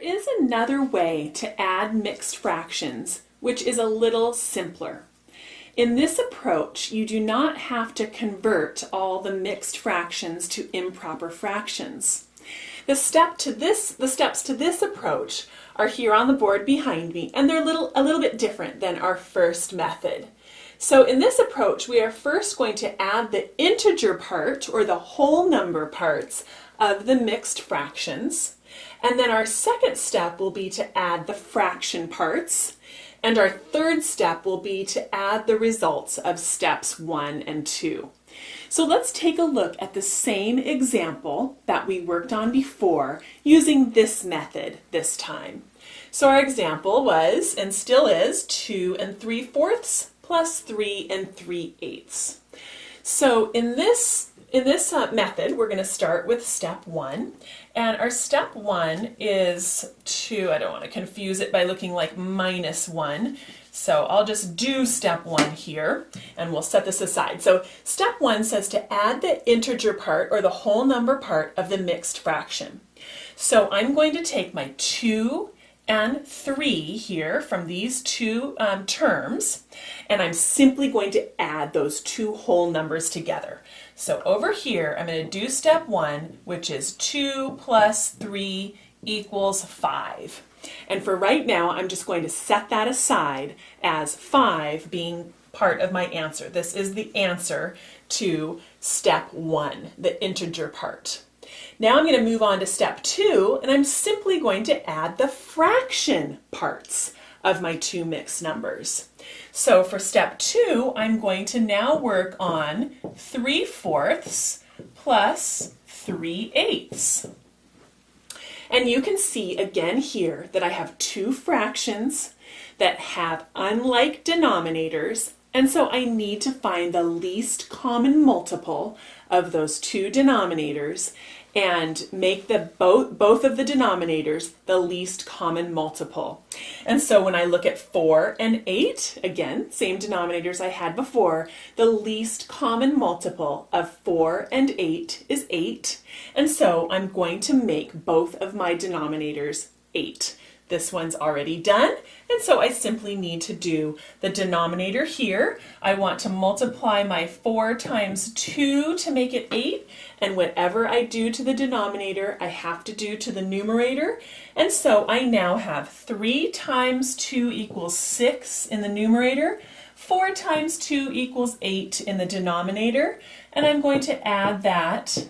is another way to add mixed fractions, which is a little simpler. In this approach, you do not have to convert all the mixed fractions to improper fractions. The steps to this approach are here on the board behind me, and they're a little bit different than our first method. So in this approach, we are first going to add the integer part, or the whole number parts, of the mixed fractions. And then our second step will be to add the fraction parts. And our third step will be to add the results of steps 1 and 2. So let's take a look at the same example that we worked on before using this method this time. So our example was, and still is, 2 3/4 plus 3 3/8. So in this method, we're going to start with step 1. And our step 1 is 2, I don't want to confuse it by looking like -1. So I'll just do step 1 here, and we'll set this aside. So step 1 says to add the integer part, or the whole number part, of the mixed fraction. So I'm going to take my 2 and 3 here from these two terms, and I'm simply going to add those two whole numbers together. So over here, I'm going to do step 1, which is 2 plus 3 equals 5. And for right now, I'm just going to set that aside as 5 being part of my answer. This is the answer to step 1, the integer part. Now I'm going to move on to step 2, and I'm simply going to add the fraction parts of my two mixed numbers. So for step 2, I'm going to now work on 3/4 plus 3/8. And you can see again here that I have two fractions that have unlike denominators, and so I need to find the least common multiple of those two denominators and make both of the denominators the least common multiple. And so when I look at 4 and 8, again, same denominators I had before, the least common multiple of 4 and 8 is 8. And so I'm going to make both of my denominators 8. This one's already done, and so I simply need to do the denominator here. I want to multiply my 4 times 2 to make it 8, and whatever I do to the denominator, I have to do to the numerator. And so I now have 3 times 2 equals 6 in the numerator, 4 times 2 equals 8 in the denominator, and I'm going to add that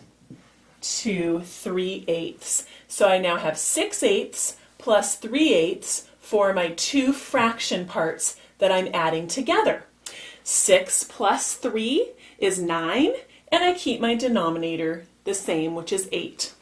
to 3/8. So I now have 6/8 plus 3/8 for my two fraction parts that I'm adding together. 6 plus 3 is 9, and I keep my denominator the same, which is 8.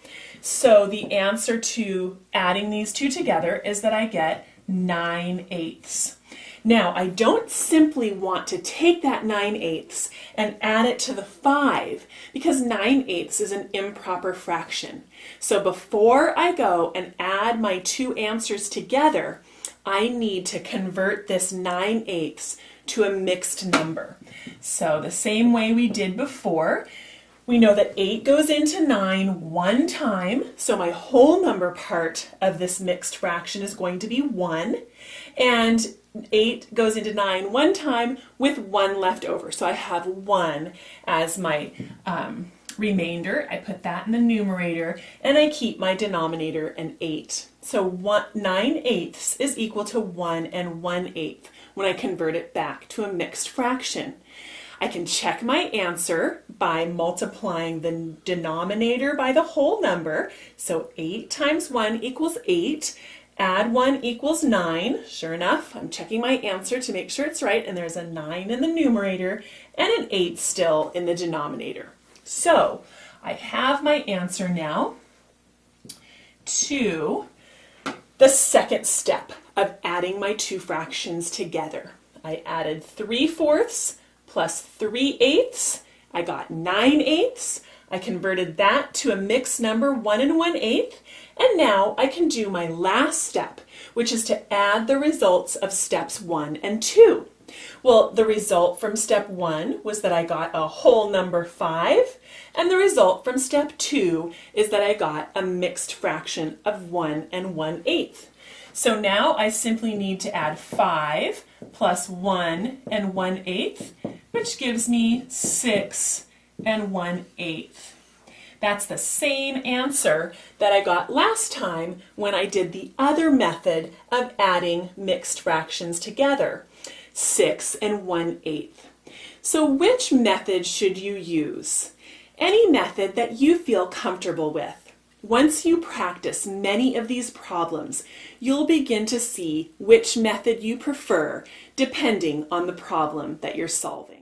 So the answer to adding these two together is that I get 9/8. Now, I don't simply want to take that 9/8 and add it to the 5, because 9/8 is an improper fraction. So before I go and add my two answers together, I need to convert this 9/8 to a mixed number. So the same way we did before, we know that 8 goes into 9 one time, so my whole number part of this mixed fraction is going to be 1, and 8 goes into 9 one time with 1 left over. So I have 1 as my remainder. I put that in the numerator, and I keep my denominator an 8. So 9/8 is equal to 1 1/8 when I convert it back to a mixed fraction. I can check my answer by multiplying the denominator by the whole number. So 8 times 1 equals 8. Add 1 equals 9. Sure enough, I'm checking my answer to make sure it's right, and there's a 9 in the numerator and an 8 still in the denominator. So I have my answer now to the second step of adding my two fractions together. I added 3/4 plus 3/8. I got 9/8. I converted that to a mixed number, 1 1/8. And now I can do my last step, which is to add the results of steps 1 and 2. Well, the result from step 1 was that I got a whole number 5, and the result from step 2 is that I got a mixed fraction of 1 1/8. So now I simply need to add 5 plus 1 1/8, which gives me 6 1/8. That's the same answer that I got last time when I did the other method of adding mixed fractions together, 6 1/8. So which method should you use? Any method that you feel comfortable with. Once you practice many of these problems, you'll begin to see which method you prefer depending on the problem that you're solving.